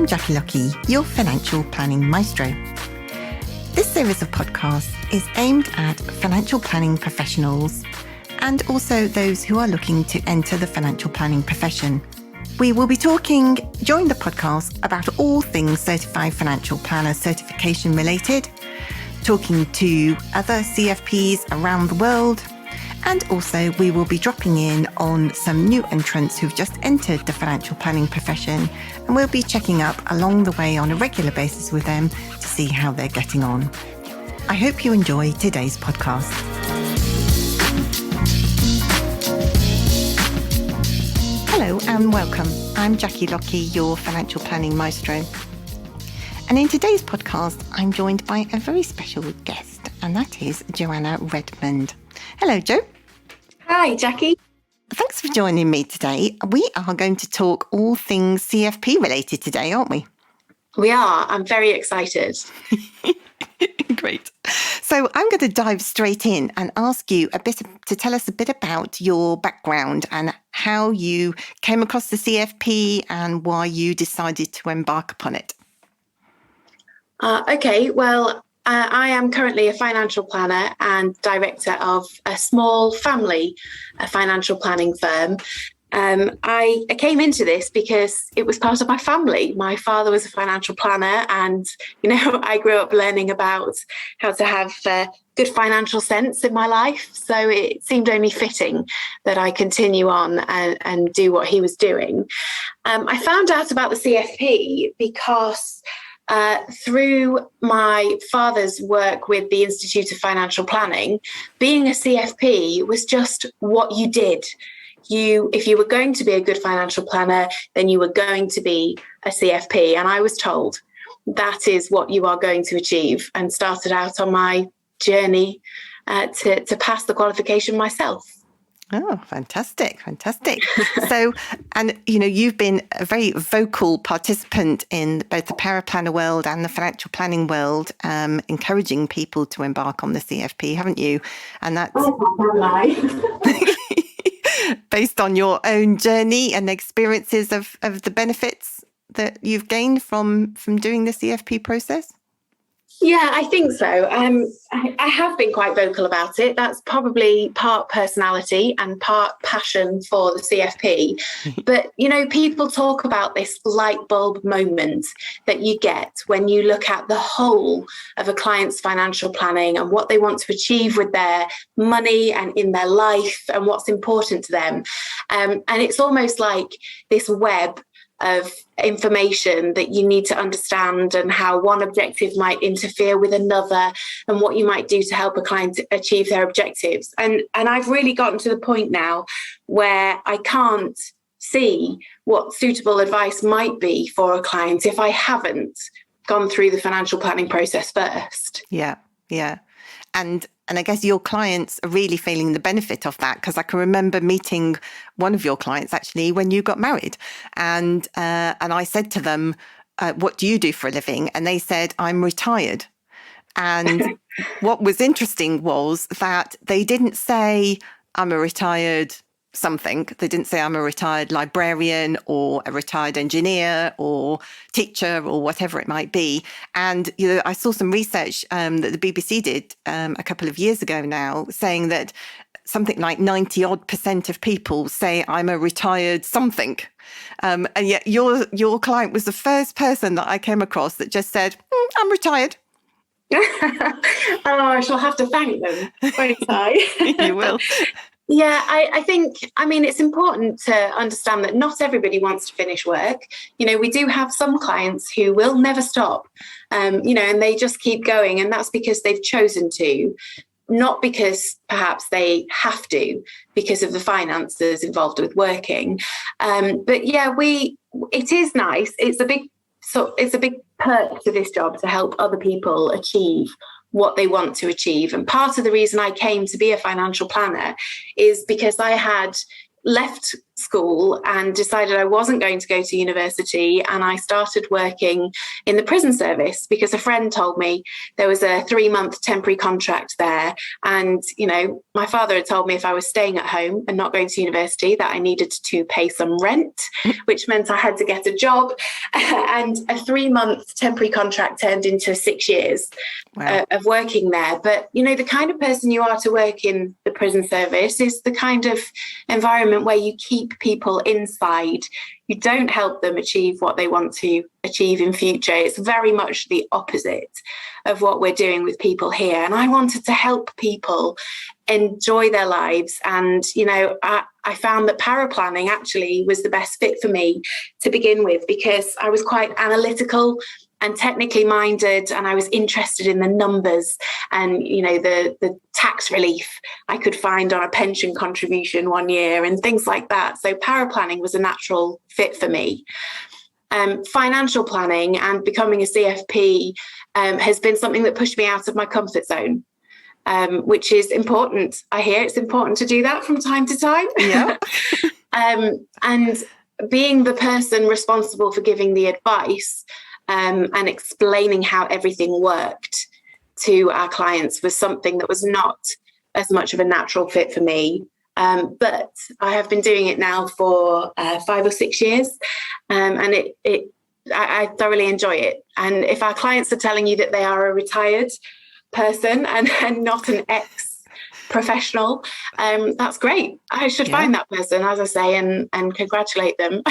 I'm Jackie Lucky, your Financial Planning Maestro. This series of podcasts is aimed at financial planning professionals and also those who are looking to enter the financial planning profession. We will be talking during the podcast about all things Certified Financial Planner certification related, talking to other CFPs around the world, and also we will be dropping in on some new entrants who've just entered the financial planning profession, and we'll be checking up along the way on a regular basis with them to see how they're getting on. I hope you enjoy today's podcast. Hello and welcome. I'm Jackie Lucky, your Financial Planning Maestro. And in today's podcast, I'm joined by a very special guest, and that is Joanna Redmond. Hello, Jo. Hi, Jackie. Thanks for joining me today. We are going to talk all things CFP related today, aren't we? We are. I'm very excited. Great. So I'm going to dive straight in and ask you to tell us a bit about your background and how you came across the CFP and why you decided to embark upon it. Okay, well, I am currently a financial planner and director of a small family financial planning firm. I came into this because it was part of my family. My father was a financial planner and, I grew up learning about how to have good financial sense in my life. So it seemed only fitting that I continue on and do what he was doing. I found out about the CFP because through my father's work with the Institute of Financial Planning, being a CFP was just what you did. If you were going to be a good financial planner, then you were going to be a CFP. And I was told that is what you are going to achieve, and started out on my journey to pass the qualification myself. Oh, fantastic. So, and, you've been a very vocal participant in both the paraplanner world and the financial planning world, encouraging people to embark on the CFP, haven't you? And that's based on your own journey and experiences of the benefits that you've gained from doing the CFP process? Yeah, I think so. I have been quite vocal about it. That's probably part personality and part passion for the CFP. But, people talk about this light bulb moment that you get when you look at the whole of a client's financial planning and what they want to achieve with their money and in their life and what's important to them. And it's almost like this web of information that you need to understand, and how one objective might interfere with another, and what you might do to help a client achieve their objectives. And I've really gotten to the point now where I can't see what suitable advice might be for a client if I haven't gone through the financial planning process first. Yeah. And I guess your clients are really feeling the benefit of that, because I can remember meeting one of your clients actually when you got married, and I said to them, "What do you do for a living?" And they said, "I'm retired." And what was interesting was that they didn't say, "I'm a retired something." They didn't say, "I'm a retired librarian or a retired engineer or teacher," or whatever it might be. And I saw some research that the BBC did a couple of years ago now, saying that something like 90% of people say, "I'm a retired something," and yet your client was the first person that I came across that just said, "I'm retired." I shall have to thank them, won't I? You will. Yeah, I think, it's important to understand that not everybody wants to finish work. We do have some clients who will never stop, and they just keep going. And that's because they've chosen to, not because perhaps they have to, because of the finances involved with working. But yeah, it is nice. It's a big perk to this job to help other people achieve what they want to achieve. And part of the reason I came to be a financial planner is because I had left school and decided I wasn't going to go to university, and I started working in the prison service because a friend told me there was a 3-month temporary contract there, and my father had told me if I was staying at home and not going to university that I needed to pay some rent, which meant I had to get a job, and a 3-month temporary contract turned into 6 years. Wow. Of working there. But the kind of person you are to work in the prison service is the kind of environment where you keep people inside. You don't help them achieve what they want to achieve in future. It's very much the opposite of what we're doing with people here. And I wanted to help people enjoy their lives. And, I found that paraplanning actually was the best fit for me to begin with, because I was quite analytical and technically minded, and I was interested in the numbers and the tax relief I could find on a pension contribution one year and things like that. So paraplanning was a natural fit for me. Financial planning and becoming a CFP has been something that pushed me out of my comfort zone, which is important. I hear it's important to do that from time to time. Yeah. And being the person responsible for giving the advice and explaining how everything worked to our clients was something that was not as much of a natural fit for me. But I have been doing it now for 5 or 6 years, and I thoroughly enjoy it. And if our clients are telling you that they are a retired person and not an ex-professional, that's great. I should find that person, as I say, and congratulate them.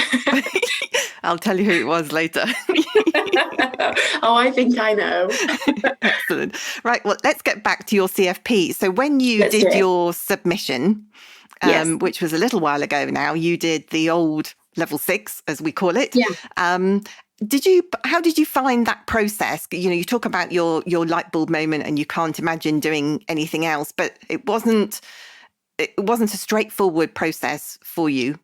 I'll tell you who it was later. Oh, I think I know. Excellent. Right. Well, let's get back to your CFP. So when you did your submission, which was a little while ago now, you did the old level 6, as we call it. Yeah. How did you find that process? You talk about your light bulb moment and you can't imagine doing anything else, but it wasn't a straightforward process for you.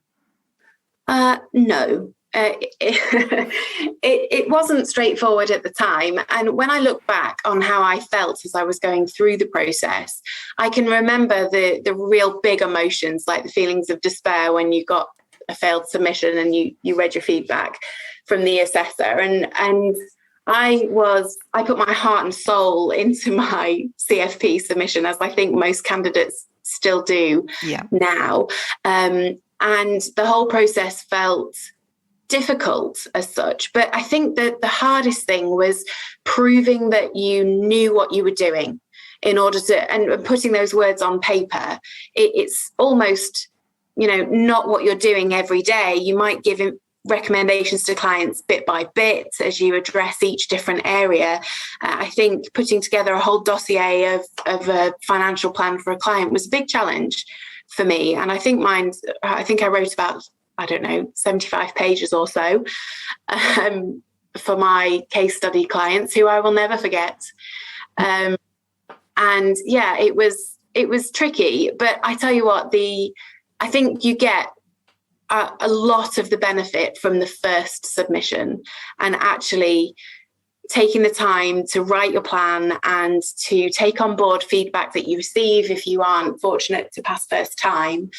No. It wasn't straightforward at the time. And when I look back on how I felt as I was going through the process, I can remember the real big emotions, like the feelings of despair when you got a failed submission and you read your feedback from the assessor. And I put my heart and soul into my CFP submission, as I think most candidates still do now. And the whole process felt difficult as such. But I think that the hardest thing was proving that you knew what you were doing in order to, and putting those words on paper. It's almost, not what you're doing every day. You might give recommendations to clients bit by bit as you address each different area. I think putting together a whole dossier of a financial plan for a client was a big challenge for me. And I think I wrote about, 75 pages or so for my case study clients, who I will never forget. And yeah, it was tricky, but I tell you what, I think you get a lot of the benefit from the first submission and actually taking the time to write your plan and to take on board feedback that you receive if you aren't fortunate to pass first time,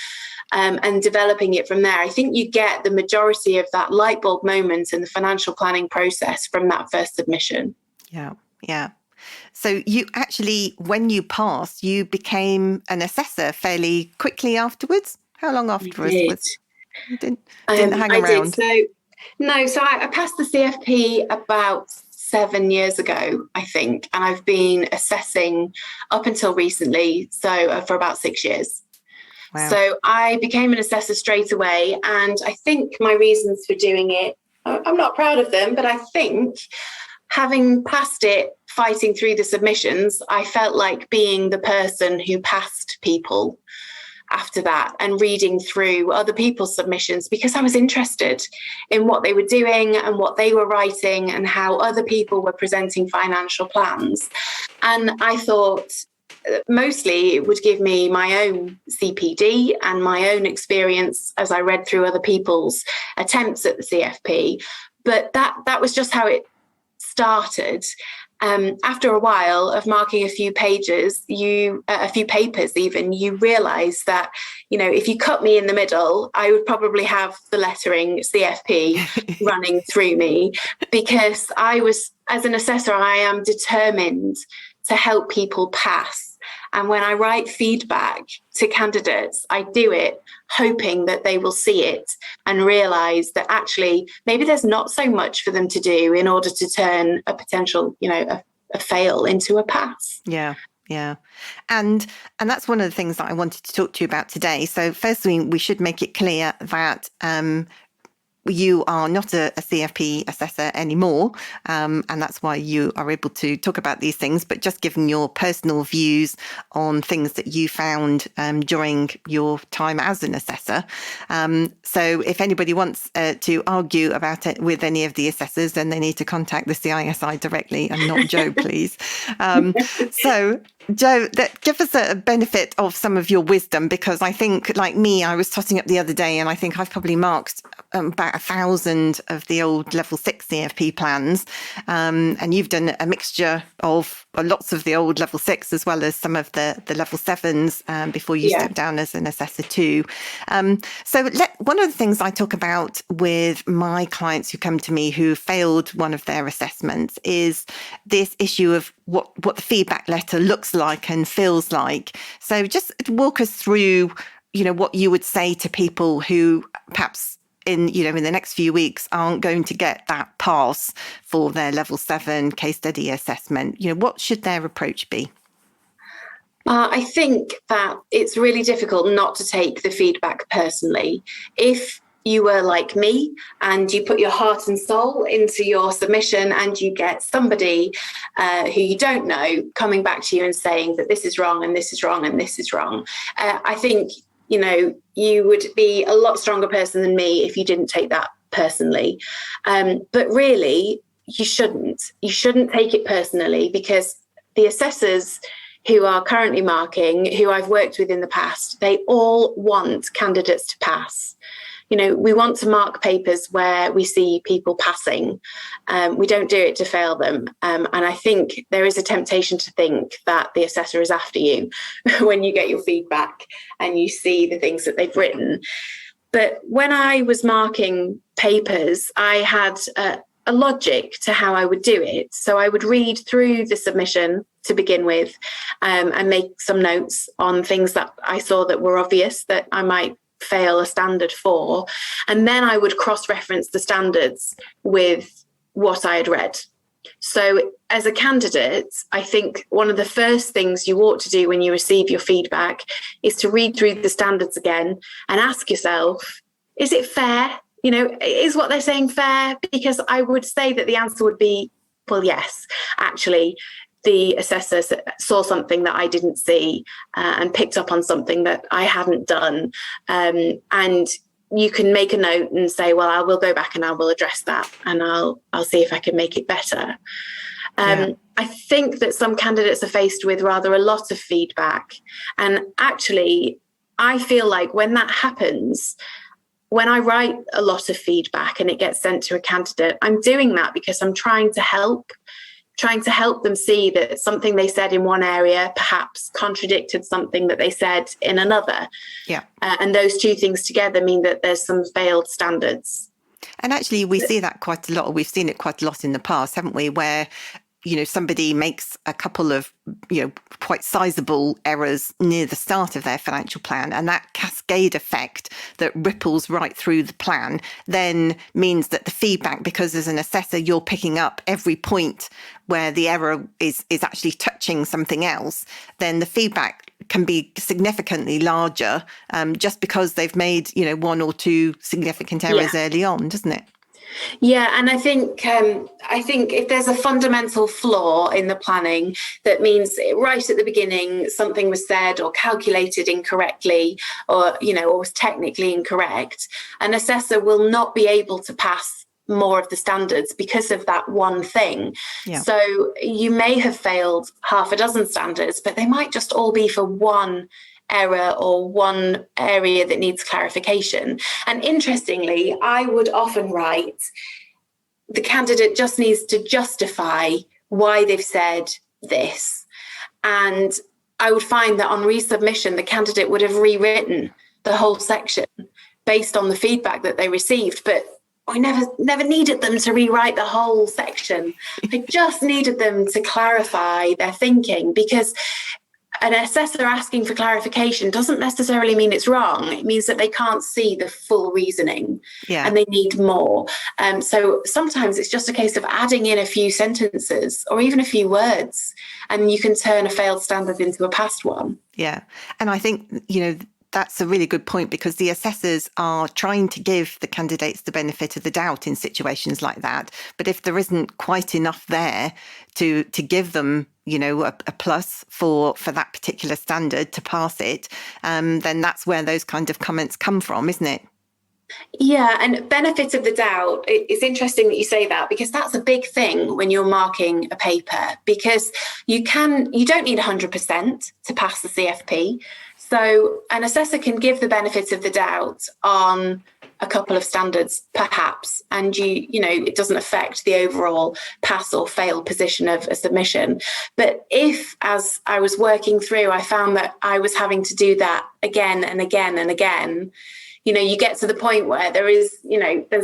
and developing it from there. I think you get the majority of that light bulb moment in the financial planning process from that first submission. Yeah. So you actually, when you passed, you became an assessor fairly quickly afterwards? How long afterwards? You didn't hang around? So I passed the CFP about 7 years ago, I think, and I've been assessing up until recently, so for about 6 years. Wow. So I became an assessor straight away, and I think my reasons for doing it, I'm not proud of them, but I think having passed it, fighting through the submissions, I felt like being the person who passed people after that and reading through other people's submissions, because I was interested in what they were doing and what they were writing and how other people were presenting financial plans. And I thought mostly it would give me my own CPD and my own experience as I read through other people's attempts at the CFP. But that was just how it started. after a while of marking a few papers even, you realise that, if you cut me in the middle, I would probably have the lettering CFP running through me, because as an assessor, I am determined to help people pass. And when I write feedback to candidates, I do it hoping that they will see it and realise that actually maybe there's not so much for them to do in order to turn a potential, a fail into a pass. Yeah. Yeah. And that's one of the things that I wanted to talk to you about today. So firstly, we should make it clear that you are not a CFP assessor anymore, and that's why you are able to talk about these things, but just giving your personal views on things that you found during your time as an assessor. So if anybody wants to argue about it with any of the assessors, then they need to contact the CISI directly and not Joe, please. So Joe, give us a benefit of some of your wisdom, because I think, like me, I was totting up the other day, and I think I've probably marked about 1,000 of the old level 6 CFP plans. And you've done a mixture of lots of the old level 6 as well as some of the level 7s before you stepped down as an assessor too. So one of the things I talk about with my clients who come to me who failed one of their assessments is this issue of what the feedback letter looks like and feels like. So just walk us through, what you would say to people who perhaps in the next few weeks aren't going to get that pass for their level 7 case study assessment. What should their approach be? I think that it's really difficult not to take the feedback personally. If you were like me and you put your heart and soul into your submission and you get somebody who you don't know coming back to you and saying that this is wrong and this is wrong and this is wrong, I think, you would be a lot stronger person than me if you didn't take that personally. But really, you shouldn't take it personally, because the assessors who are currently marking, who I've worked with in the past, they all want candidates to pass. We want to mark papers where we see people passing. We don't do it to fail them. And I think there is a temptation to think that the assessor is after you when you get your feedback and you see the things that they've written. But when I was marking papers, I had a logic to how I would do it. So I would read through the submission to begin with and make some notes on things that I saw that were obvious that I might fail a standard for, and then I would cross-reference the standards with what I had read. So as a candidate, I think one of the first things you ought to do when you receive your feedback is to read through the standards again and ask yourself, is it fair? Is what they're saying fair? Because I would say that the answer would be, well, yes, actually, the assessor saw something that I didn't see and picked up on something that I hadn't done. And you can make a note and say, well, I will go back and I will address that and I'll see if I can make it better. I think that some candidates are faced with rather a lot of feedback. And actually, I feel like when that happens, when I write a lot of feedback and it gets sent to a candidate, I'm doing that because I'm trying to help them see that something they said in one area perhaps contradicted something that they said in another. And those two things together mean that there's some failed standards. And actually, we see that quite a lot. We've seen it quite a lot in the past, haven't we? Where, somebody makes a couple of, quite sizable errors near the start of their financial plan. And that cascade effect that ripples right through the plan then means that the feedback, because as an assessor, you're picking up every point where the error is actually touching something else, then the feedback can be significantly larger just because they've made, one or two significant errors early on, doesn't it? Yeah, and I think if there's a fundamental flaw in the planning, that means right at the beginning something was said or calculated incorrectly, or was technically incorrect, an assessor will not be able to pass more of the standards because of that one thing. So you may have failed half a dozen standards, but they might just all be for one error or one area that needs clarification. And interestingly, I would often write, the candidate just needs to justify why they've said this. And I would find that on resubmission, the candidate would have rewritten the whole section based on the feedback that they received. But I never needed them to rewrite the whole section. I just needed them to clarify their thinking, because an assessor asking for clarification doesn't necessarily mean it's wrong. It means that they can't see the full reasoning and they need more. So sometimes it's just a case of adding in a few sentences or even a few words, and you can turn a failed standard into a passed one. Yeah. And I think, that's a really good point, because the assessors are trying to give the candidates the benefit of the doubt in situations like that. But if there isn't quite enough there to give them, a plus for that particular standard to pass it, then that's where those kind of comments come from, isn't it? Yeah, and benefit of the doubt, it's interesting that you say that, because that's a big thing when you're marking a paper, because you don't need 100% to pass the CFP. So an assessor can give the benefit of the doubt on a couple of standards, perhaps, and it doesn't affect the overall pass or fail position of a submission. But if, as I was working through, I found that I was having to do that again and again and again, you get to the point where there's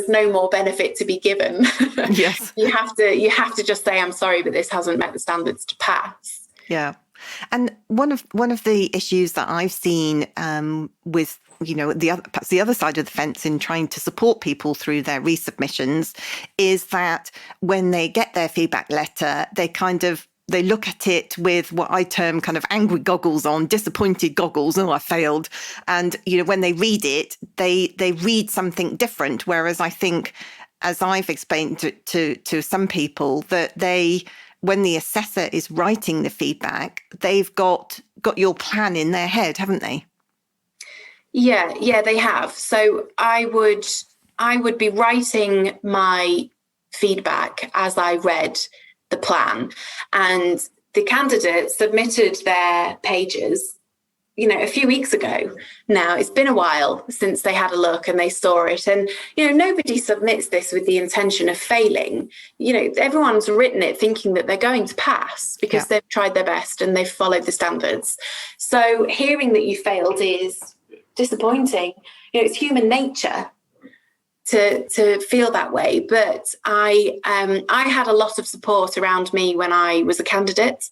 no more benefit to be given. Yes. You have to just say, I'm sorry, but this hasn't met the standards to pass. Yeah. And one of the issues that I've seen with perhaps the other side of the fence in trying to support people through their resubmissions is that when they get their feedback letter, they look at it with what I term kind of angry goggles on, disappointed goggles. Oh, I failed. And, when they read it, they read something different. Whereas I think, as I've explained to some people, that when the assessor is writing the feedback, they've got your plan in their head, haven't they? Yeah, they have. So I would be writing my feedback as I read the plan, and the candidate submitted their pages a few weeks ago now. It's been a while since they had a look and they saw it. And, nobody submits this with the intention of failing. Everyone's written it thinking that they're going to pass because they've tried their best and they've followed the standards. So hearing that you failed is disappointing. It's human nature to feel that way. But I had a lot of support around me when I was a candidate.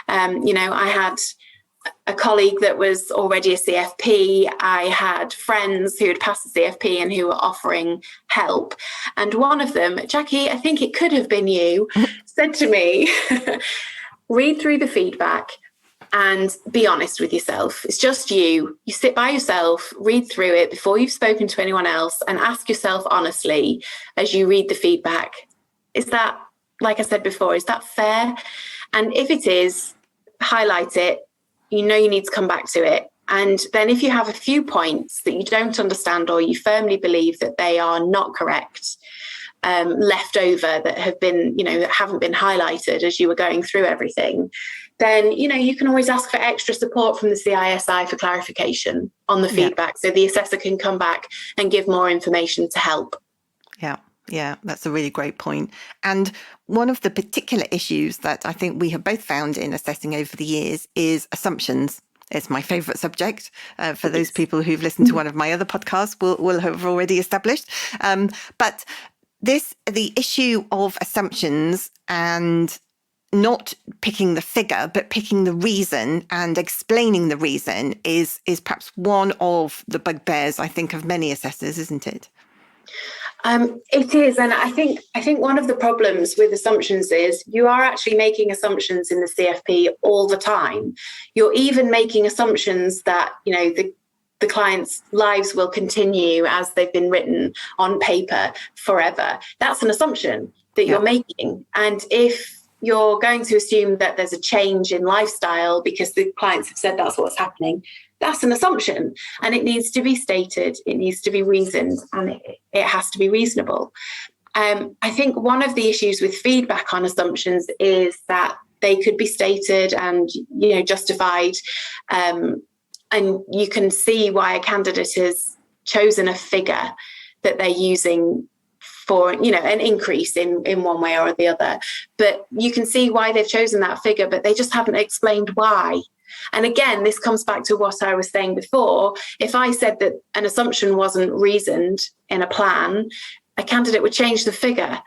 I had a colleague that was already a CFP. I had friends who had passed the CFP and who were offering help. And one of them, Jackie, I think it could have been you, said to me, read through the feedback and be honest with yourself. It's just you. You sit by yourself, read through it before you've spoken to anyone else, and ask yourself honestly as you read the feedback, is that, like I said before, is that fair? And if it is, highlight it. You need to come back to it. And then if you have a few points that you don't understand or you firmly believe that they are not correct, left over that have been, that haven't been highlighted as you were going through everything, then, you can always ask for extra support from the CISI for clarification on the feedback. So the assessor can come back and give more information to help. Yeah, that's a really great point. And one of the particular issues that I think we have both found in assessing over the years is assumptions. It's my favourite subject. For those people who've listened to one of my other podcasts will have already established. But the issue of assumptions and not picking the figure, but picking the reason and explaining the reason is perhaps one of the bugbears, I think, of many assessors, isn't it? It is. And I think one of the problems with assumptions is you are actually making assumptions in the CFP all the time. You're even making assumptions that, the client's lives will continue as they've been written on paper forever. That's an assumption that you're making. And if you're going to assume that there's a change in lifestyle because the clients have said that's what's happening, that's an assumption, and it needs to be stated, it needs to be reasoned, and it has to be reasonable. I think one of the issues with feedback on assumptions is that they could be stated and justified, and you can see why a candidate has chosen a figure that they're using for, an increase in one way or the other. But you can see why they've chosen that figure, but they just haven't explained why. And again, this comes back to what I was saying before. If I said that an assumption wasn't reasoned in a plan, a candidate would change the figure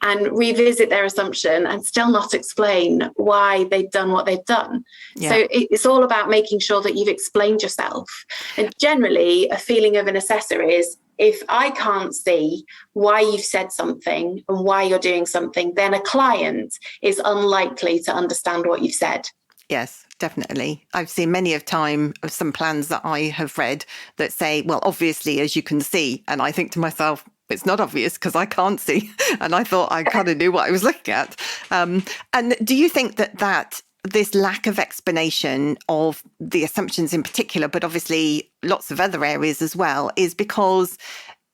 and revisit their assumption and still not explain why they've done what they've done. Yeah. So it's all about making sure that you've explained yourself. And generally, a feeling of an assessor is, if I can't see why you've said something and why you're doing something, then a client is unlikely to understand what you've said. Yes, definitely. I've seen many of some plans that I have read that say, well, obviously, as you can see. And I think to myself, it's not obvious because I can't see. And I thought I kind of knew what I was looking at. And do you think that this lack of explanation of the assumptions in particular, but obviously lots of other areas as well, is because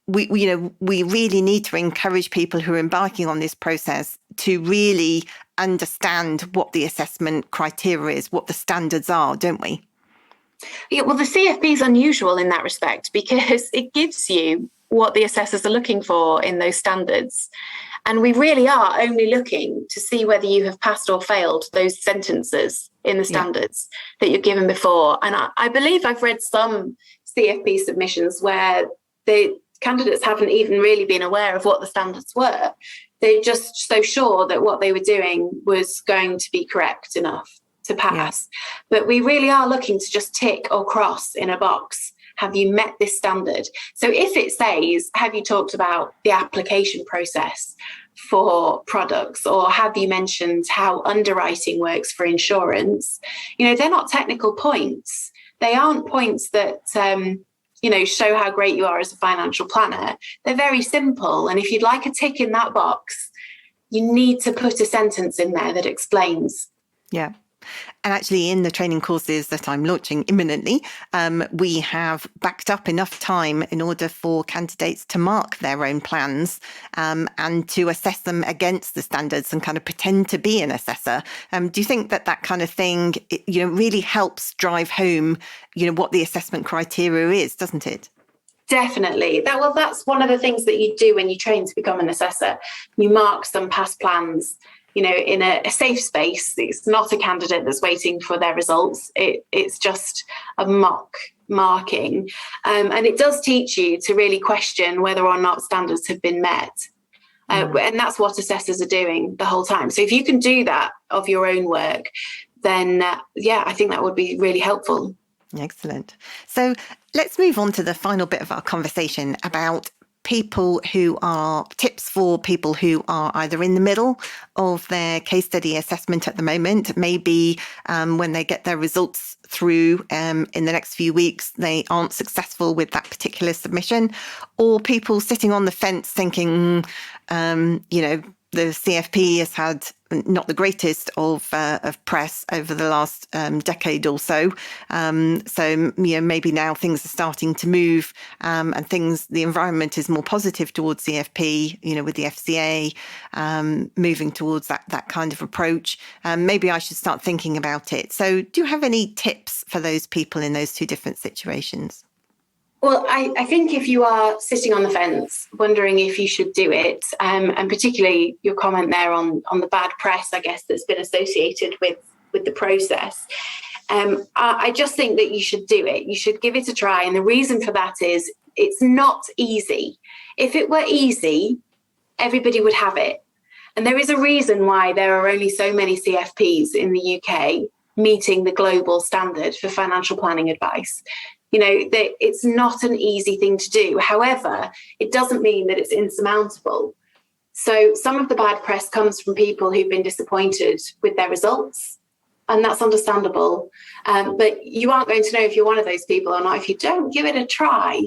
we really need to encourage people who are embarking on this process to really understand what the assessment criteria is, what the standards are, don't we? Yeah, well, the CFP is unusual in that respect because it gives you what the assessors are looking for in those standards. And we really are only looking to see whether you have passed or failed those sentences in the standards that you've given before. And I believe I've read some CFP submissions where the candidates haven't even really been aware of what the standards were. They're just so sure that what they were doing was going to be correct enough to pass. Yeah. But we really are looking to just tick or cross in a box. Have you met this standard? So if it says, have you talked about the application process for products, or have you mentioned how underwriting works for insurance? They're not technical points. They aren't points that, show how great you are as a financial planner. They're very simple. And if you'd like a tick in that box, you need to put a sentence in there that explains. Yeah. And actually, in the training courses that I'm launching imminently, we have backed up enough time in order for candidates to mark their own plans and to assess them against the standards and kind of pretend to be an assessor. Do you think that kind of thing, really helps drive home, what the assessment criteria is, doesn't it? Definitely. That's one of the things that you do when you train to become an assessor. You mark some past plans, in a safe space. It's not a candidate that's waiting for their results. It's just a mock marking. And it does teach you to really question whether or not standards have been met. And that's what assessors are doing the whole time. So if you can do that of your own work, then I think that would be really helpful. Excellent. So let's move on to the final bit of our conversation about tips for people who are either in the middle of their case study assessment at the moment, maybe when they get their results through in the next few weeks, they aren't successful with that particular submission, or people sitting on the fence thinking, the CFP has had not the greatest of press over the last decade or so. So maybe now things are starting to move, and the environment is more positive towards CFP. With the FCA moving towards that kind of approach. Maybe I should start thinking about it. So, do you have any tips for those people in those two different situations? Well, I think if you are sitting on the fence, wondering if you should do it, and particularly your comment there on the bad press, I guess, that's been associated with the process, I just think that you should do it. You should give it a try. And the reason for that is it's not easy. If it were easy, everybody would have it. And there is a reason why there are only so many CFPs in the UK meeting the global standard for financial planning advice. It's not an easy thing to do. However, it doesn't mean that it's insurmountable. So some of the bad press comes from people who've been disappointed with their results, and that's understandable. But you aren't going to know if you're one of those people or not if you don't give it a try.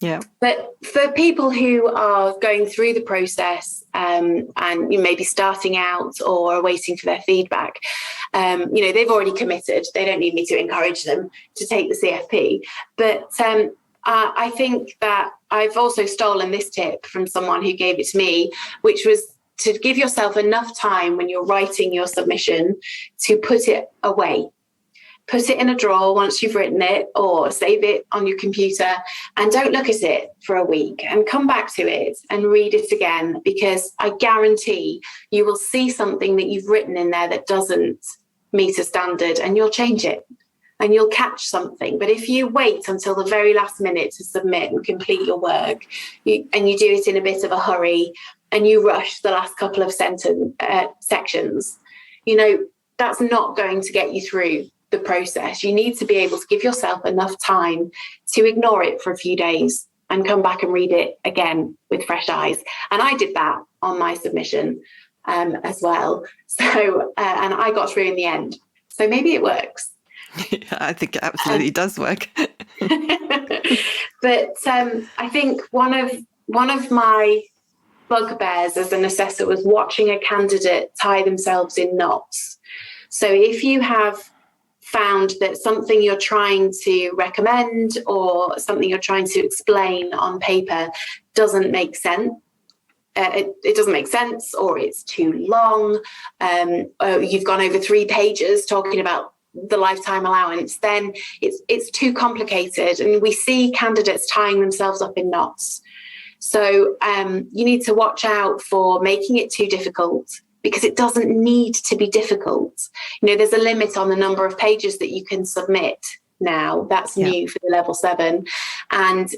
Yeah. But for people who are going through the process and you may be starting out or are waiting for their feedback, they've already committed. They don't need me to encourage them to take the CFP. But I think that I've also stolen this tip from someone who gave it to me, which was to give yourself enough time when you're writing your submission to put it away. put it in a drawer once you've written it, or save it on your computer, and don't look at it for a week, and come back to it and read it again, because I guarantee you will see something that you've written in there that doesn't meet a standard, and you'll change it and you'll catch something. But if you wait until the very last minute to submit and complete your work, and you do it in a bit of a hurry, and you rush the last couple of sections, that's not going to get you through the process. You need to be able to give yourself enough time to ignore it for a few days and come back and read it again with fresh eyes. And I did that on my submission as well. So, and I got through in the end. So maybe it works. I think it absolutely does work. But I think one of my bugbears as an assessor was watching a candidate tie themselves in knots. So if you have found that something you're trying to recommend or something you're trying to explain on paper doesn't make sense, it doesn't make sense, or it's too long, or you've gone over 3 pages talking about the lifetime allowance, then it's too complicated, and we see candidates tying themselves up in knots. So you need to watch out for making it too difficult, because it doesn't need to be difficult. There's a limit on the number of pages that you can submit now. That's new for the level 7. And,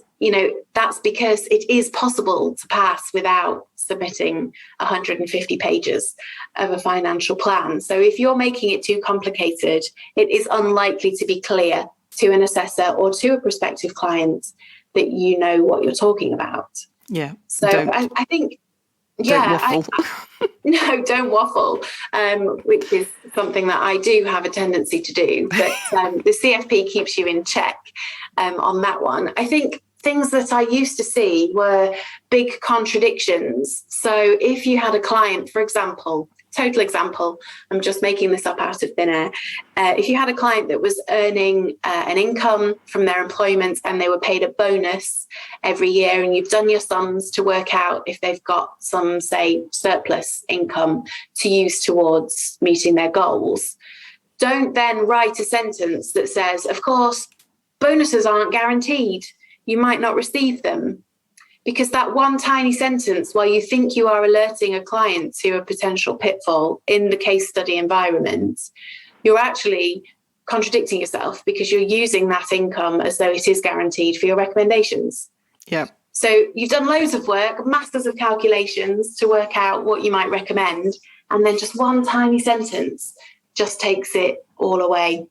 that's because it is possible to pass without submitting 150 pages of a financial plan. So if you're making it too complicated, it is unlikely to be clear to an assessor or to a prospective client that you know what you're talking about. Yeah. So I think, don't waffle. No, don't waffle, which is something that I do have a tendency to do. But the CFP keeps you in check on that one. I think things that I used to see were big contradictions. So if you had a client, for example, total example, I'm just making this up out of thin air. If you had a client that was earning an income from their employment and they were paid a bonus every year, and you've done your sums to work out if they've got some, say, surplus income to use towards meeting their goals, don't then write a sentence that says, of course, bonuses aren't guaranteed. You might not receive them. Because that one tiny sentence, while you think you are alerting a client to a potential pitfall in the case study environment, you're actually contradicting yourself, because you're using that income as though it is guaranteed for your recommendations. Yeah. So you've done loads of work, masses of calculations to work out what you might recommend, and then just one tiny sentence just takes it all away.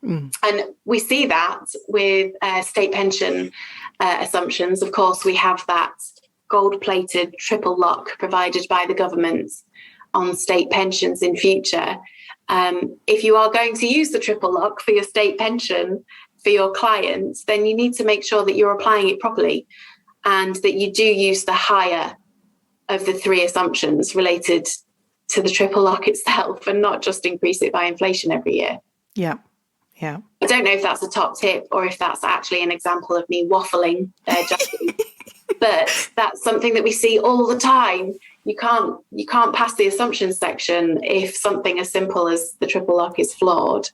And we see that with state pension assumptions. Of course, we have that gold-plated triple lock provided by the government on state pensions in future. If you are going to use the triple lock for your state pension for your clients, then you need to make sure that you're applying it properly, and that you do use the higher of the 3 assumptions related to the triple lock itself, and not just increase it by inflation every year. Yeah. Yeah. I don't know if that's a top tip or if that's actually an example of me waffling there, Jackie. But that's something that we see all the time. You can't pass the assumptions section if something as simple as the triple lock is flawed.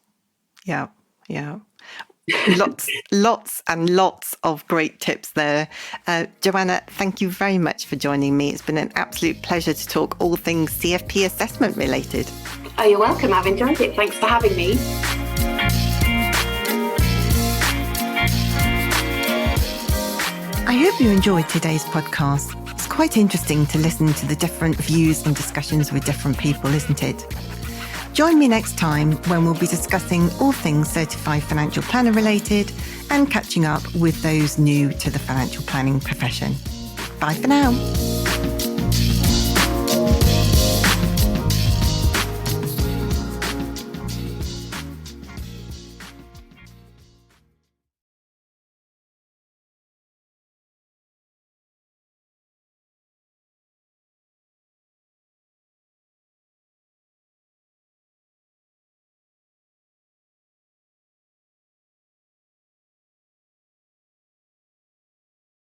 Yeah. Lots and lots of great tips there. Joanna, thank you very much for joining me. It's been an absolute pleasure to talk all things CFP assessment related. Oh, you're welcome. I've enjoyed it. Thanks for having me. I hope you enjoyed today's podcast. It's quite interesting to listen to the different views and discussions with different people, isn't it? Join me next time when we'll be discussing all things certified financial planner related and catching up with those new to the financial planning profession. Bye for now.